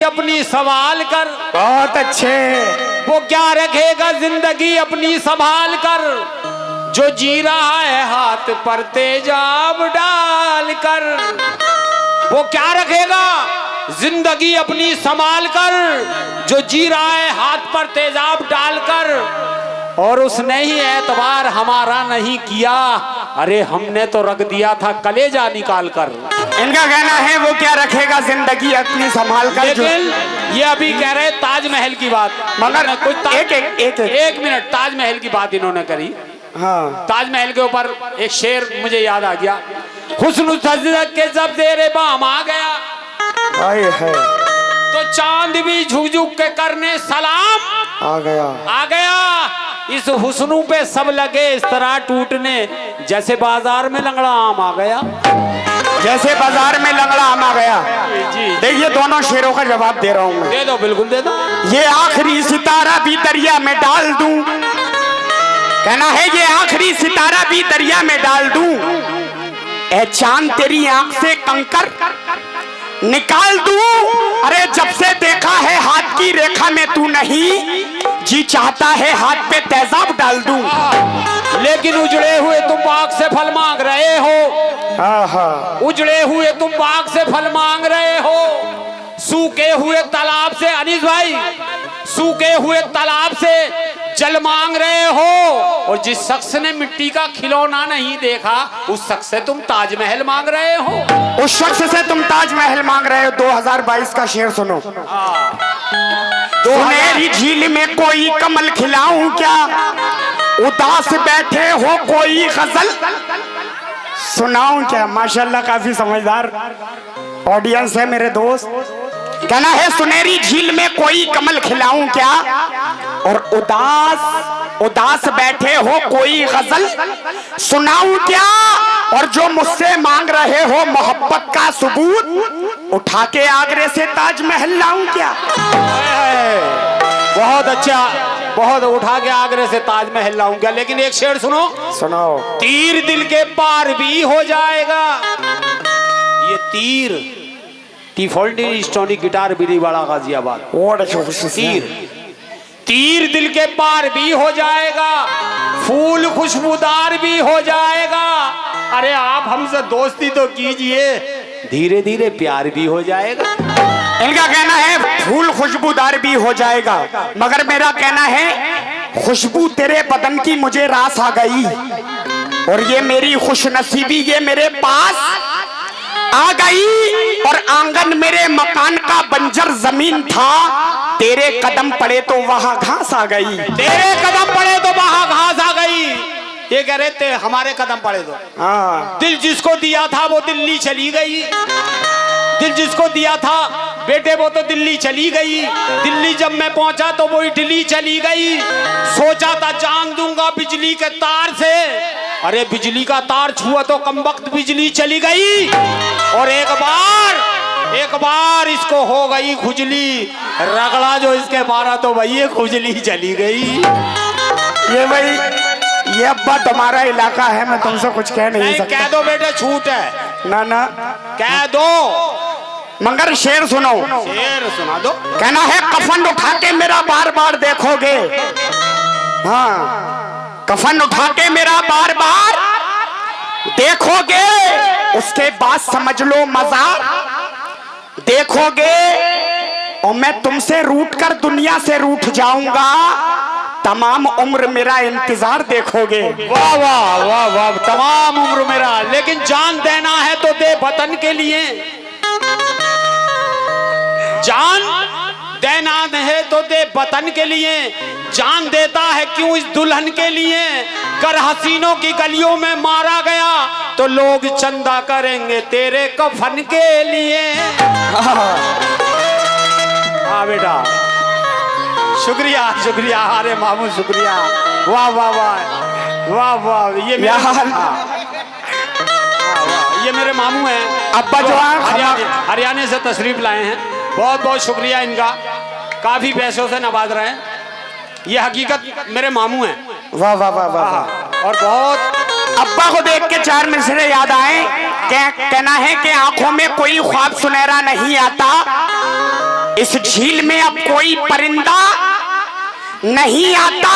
अपनी संभाल कर। बहुत अच्छे। वो क्या रखेगा जिंदगी अपनी संभाल कर, जो जी रहा है हाथ पर तेजाब डाल कर। वो क्या रखेगा जिंदगी अपनी संभाल कर, जो जी रहा है हाथ पर तेजाब डालकर। और उसने ही एतबार हमारा नहीं किया, अरे हमने तो रख दिया था कलेजा निकाल कर। इनका कहना है वो क्या रखेगा जिंदगी अपनी संभाल कर। लेकिन ये अभी कह रहे ताजमहल की बात, मगर कुछ एक मिनट ताजमहल की बात इन्होंने करी। हाँ, ताजमहल के ऊपर एक शेर मुझे याद आ गया, हुस्न सजदत के जब तेरे बाम आ गया, है तो चांद भी झुक झुक के करने सलाम आ गया। इस हुस्नू पे सब लगे इस तरह टूटने, जैसे बाजार में लंगड़ा आम आ गया। जैसे बाजार में लंगड़ा आम आ गया। जी देखिए दोनों शेरों का जवाब दे रहा हूँ मैं। दे दो, बिल्कुल दे दो। ये आखिरी सितारा भी दरिया में डाल दूं, कहना है ये आखिरी सितारा भी दरिया में डाल दूं, ए चांद तेरी आंख से कंकर निकाल दूं। अरे जब से देखा है हाथ की रेखा में तू नहीं, जी चाहता है हाथ पे तेजाब डाल दूं। लेकिन उजड़े हुए तुम बाग से फल मांग रहे हो, उजड़े हुए तुम बाग से फल मांग रहे हो, सूखे हुए तालाब से, अनीस भाई, सूखे हुए तालाब से जल मांग रहे हो। और जिस शख्स ने मिट्टी का खिलौना नहीं देखा, उस शख्स से तुम ताजमहल मांग रहे हो। उस शख्स से तुम ताजमहल मांग रहे हो। 2022 का शेर सुनो। सुनहरी झील में कोई कमल खिलाऊं क्या, उदास बैठे हो कोई गजल सुनाऊं क्या। माशाल्लाह काफी समझदार ऑडियंस है मेरे दोस्त। कहना है सुनहरी झील में कोई कमल खिलाऊं क्या, और उदास बैठे हो कोई गजल सुनाऊं क्या। और जो मुझसे मांग रहे हो मोहब्बत का सबूत, उठा के आगरे से ताजमहल लाऊं क्या। बहुत अच्छा, बहुत उठा के आगरे से ताजमहल लाऊंगा। लेकिन एक शेर सुनो। तीर दिल के पार भी हो जाएगा। ये तीर टी-40 स्टोनिक गिटार बिरीवाड़ा गाजियाबाद। तीर दिल के पार भी हो जाएगा, फूल खुशबूदार भी हो जाएगा। अरे आप हमसे दोस्ती तो कीजिए, धीरे धीरे प्यार भी हो जाएगा। इनका कहना है फूल खुशबूदार भी हो जाएगा, मगर मेरा कहना है खुशबू तेरे बदन की मुझे रास आ गई, और ये मेरी खुशनसीबी ये मेरे पास आ गई। और आंगन मेरे मकान का बंजर जमीन था, तेरे कदम पड़े तो वहां घास आ गई। तेरे कदम पड़े तो वहां घास आ गई। ये कह रहे थे हमारे कदम पड़े तो। दिल जिसको दिया था वो दिल्ली चली गई, दिल जिसको दिया था बेटे वो तो दिल्ली चली गई। दिल्ली जब मैं पहुंचा तो वो इटली चली गई। सोचा था जान दूंगा बिजली के तार से, अरे बिजली का तार छुआ तो कमबख्त बिजली चली गई। और एक बार इसको हो गई खुजली, रगड़ा जो इसके मारा तो भैया खुजली चली गई। ये भाई ये अब्बा तुम्हारा इलाका है, मैं तुमसे कुछ कह नहीं सकता। कह दो बेटे, छूट है ना कह दो। मगर शेर सुनो। शेर सुना दो। कहना है कफन उठा के मेरा बार बार देखोगे, हाँ कफन उठा के मेरा बार बार देखोगे, उसके बाद समझ लो मजार देखोगे, और मैं तुमसे रूठ कर दुनिया से रूठ जाऊंगा, तमाम उम्र मेरा इंतजार देखोगे। वाह वाह वाह वाह, तमाम उम्र मेरा। लेकिन जान देना है तो दे वतन के लिए, जान देना है तो दे वतन के लिए, जान देता है क्यों इस दुल्हन के लिए। कर हसीनों की गलियों में मारा गया तो लोग चंदा करेंगे तेरे कफन के लिए। हाँ बेटा, शुक्रिया शुक्रिया, अरे मामू शुक्रिया। वाह वाह वाह वाह वाह, ये मेरे मामू हैं, अब्बा जो हरियाणा से तशरीफ लाए हैं। बहुत बहुत शुक्रिया इनका, काफी पैसों से नवाज रहे हैं। ये हकीकत मेरे मामू हैं। वाह वाह वाह वाह। और बहुत अब्बा को देख के चार मिसरे याद आए। कहना है कि आंखों में कोई ख्वाब सुनहरा नहीं आता, इस झील में अब कोई परिंदा नहीं आता,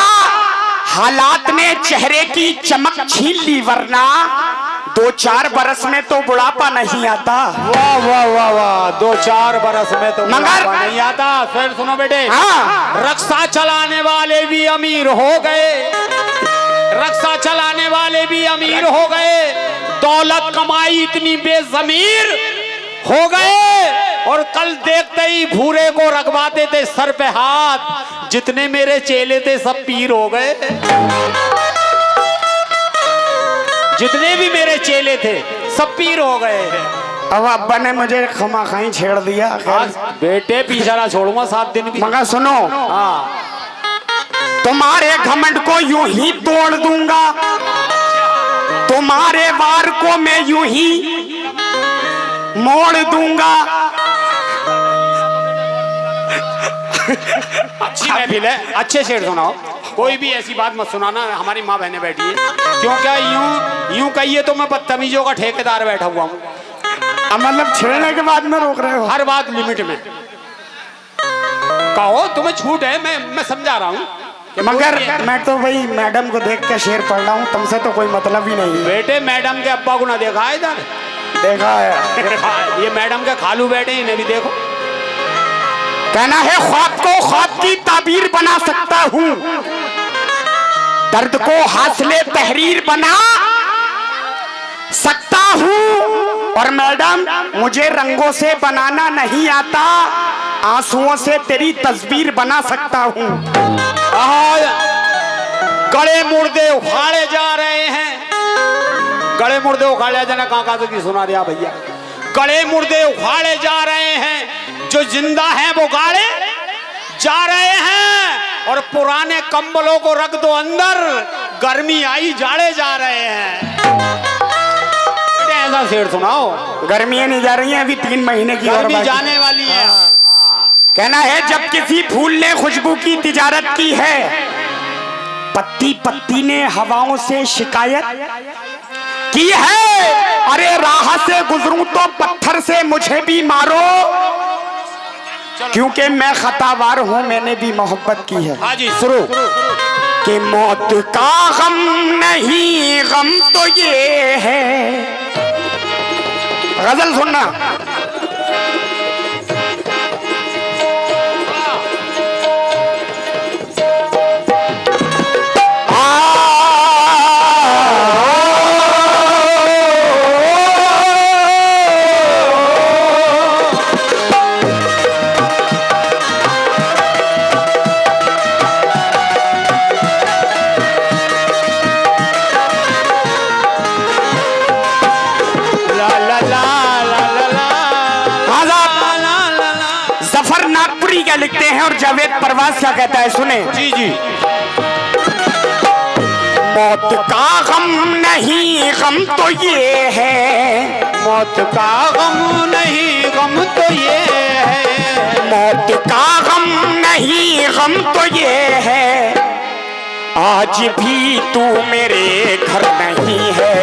हालात ने चेहरे की चमक छीन ली, वरना 2-4 बरस में तो बुढ़ापा नहीं आता। वाह वाह वाह वाह, 2-4 बरस में तो मगर बुढ़ापा नहीं आता। फिर सुनो बेटे, हाँ। रक्षा चलाने वाले भी अमीर हो गए, रक्षा चलाने वाले भी अमीर हो गए, दौलत कमाई इतनी बेजमीर हो गए, और कल देखते ही भूरे को रगवाते थे सर पे हाथ, जितने मेरे चेले थे सब पीर हो गए, जितने भी मेरे चेले थे सब पीर हो गए। अब अब्बा ने मुझे खमा खाई छेड़ दिया। आज बेटे पीछा ना छोड़ूंगा 7 दिन भी। मगर सुनो, हाँ, तुम्हारे घमंड को यूं ही तोड़ दूंगा, तुम्हारे वार को मैं यूं ही मोड़ दूंगा। अच्छी महफिल है, अच्छे शेर सुनाओ, कोई भी ऐसी बात मत सुनाना, हमारी माँ बहनें बैठी है, क्यों क्या यूं कहिए तो मैं बदतमीजों का ठेकेदार बैठा हुआ हूँ। मतलब छेड़ने के बाद में रोक रहे हो? हर बात लिमिट में कहो, तुम्हें छूट है, मैं समझा रहा हूँ। मगर मैं तो भाई मैडम को देख के शेर पढ़ रहा हूँ, तुमसे तो कोई मतलब ही नहीं। बेटे मैडम के अब्बा को ना देखा है इधर? देखा है। ये मैडम के खालू बैठे, इन्हें भी देखो। कहना है ख्वाब को ख्वाब की ताबीर बना सकता हूँ, दर्द को हासिले तहरीर बना सकता हूँ, और मैडम मुझे रंगों से बनाना नहीं आता, आंसुओं से तेरी तस्वीर बना सकता हूँ। गड़े मुर्दे उखाड़े जा रहे हैं, गड़े मुर्दे उखाड़े जाना, कहाँ तो की सुना दिया भैया। गड़े मुर्दे उखाड़े जा रहे हैं, जो जिंदा हैं वो गाड़े जा रहे हैं, और पुराने कंबलों को रख दो अंदर, गर्मी आई जाड़े जा रहे हैं। ऐसा शेर सुनाओ। गर्मियां नहीं जा रही हैं, अभी 3 महीने की और गर्मी बाकी जाने वाली है। कहना है जब किसी फूल ने खुशबू की तिजारत की है, पत्ती पत्ती ने हवाओं से शिकायत की है, अरे राह से गुजरूं तो पत्थर से मुझे भी मारो, क्योंकि मैं खतावार हूं, मैंने भी मोहब्बत की है। हाँ जी, शुरू। कि मौत का गम नहीं, गम तो ये है। गजल सुनना। क्या लिखते हैं और जावेद परवाज क्या कहता है, सुने। जी जी। मौत का गम नहीं, गम तो ये है, मौत का गम नहीं, गम तो ये है, मौत का गम नहीं, गम तो ये है, आज भी तू मेरे घर नहीं है।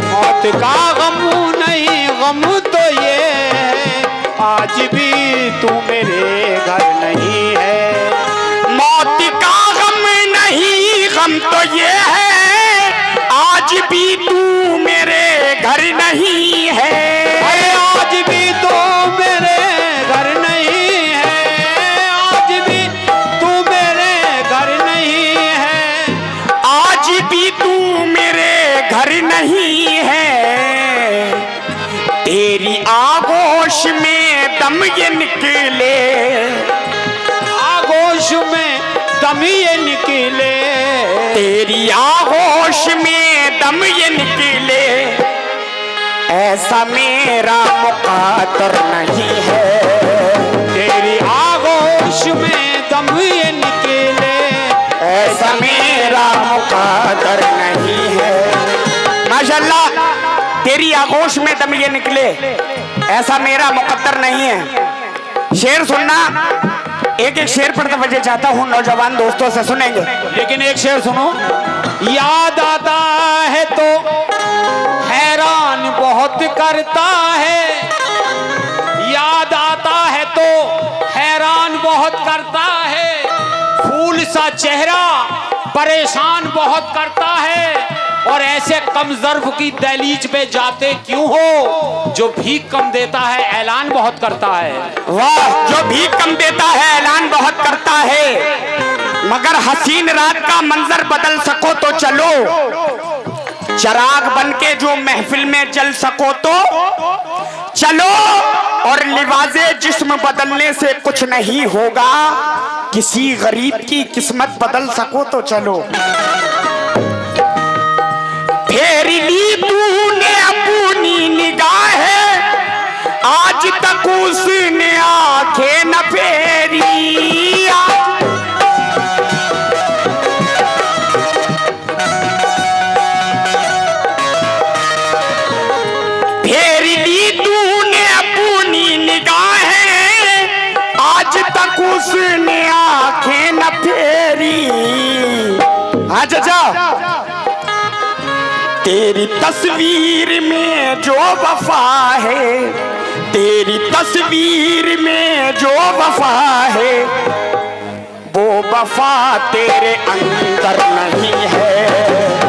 मौत का गम नहीं, गम तो ये है, आज भी तू मेरे घर नहीं है। मौत का गम नहीं, गम तो ये है, आज भी तू मेरे घर नहीं है। अरे आज भी तो मेरे घर नहीं है, आज भी तू मेरे घर नहीं है, आज भी तू मेरे घर नहीं है। तेरी आगोश में दम ये निकले, आगोश में दम ये निकले, तेरी आगोश में दम ये निकले, ऐसा मेरा मुक़द्दर नहीं है। तेरी आगोश में दम ये निकले, ऐसा मेरा मुक़द्दर नहीं है। माशाअल्लाह, तेरी आगोश में दम ये निकले, ऐसा मेरा मुक़द्दर नहीं है। शेर सुनना, एक एक शेर पढ़ते वजह चाहता हूँ, नौजवान दोस्तों से सुनेंगे। लेकिन एक शेर सुनो। याद आता है तो हैरान बहुत करता है, याद आता है तो बहुत करता है, फूल सा चेहरा परेशान बहुत करता है। और ऐसे कम ज़र्फ की दहलीज पे जाते क्यों हो? जो भीख कम देता है ऐलान बहुत करता है। वाह, जो भीख कम देता है ऐलान बहुत करता है। मगर हसीन रात का मंजर बदल सको तो चलो, चिराग बनके जो महफिल में जल सको तो चलो। और लिवाजे जिस्म बदलने से कुछ नहीं होगा, किसी गरीब की किस्मत बदल सको तो चलो। फेर ली तूने अपनी निगाहें, आज तक उसने आंखें न फेरी। फेर ली तूने अपनी निगाहें, आज तक उसने आंखें न फेरी। अच्छा जा, तेरी तस्वीर में जो वफा है, तेरी तस्वीर में जो वफा है, वो वफा तेरे अंदर नहीं है।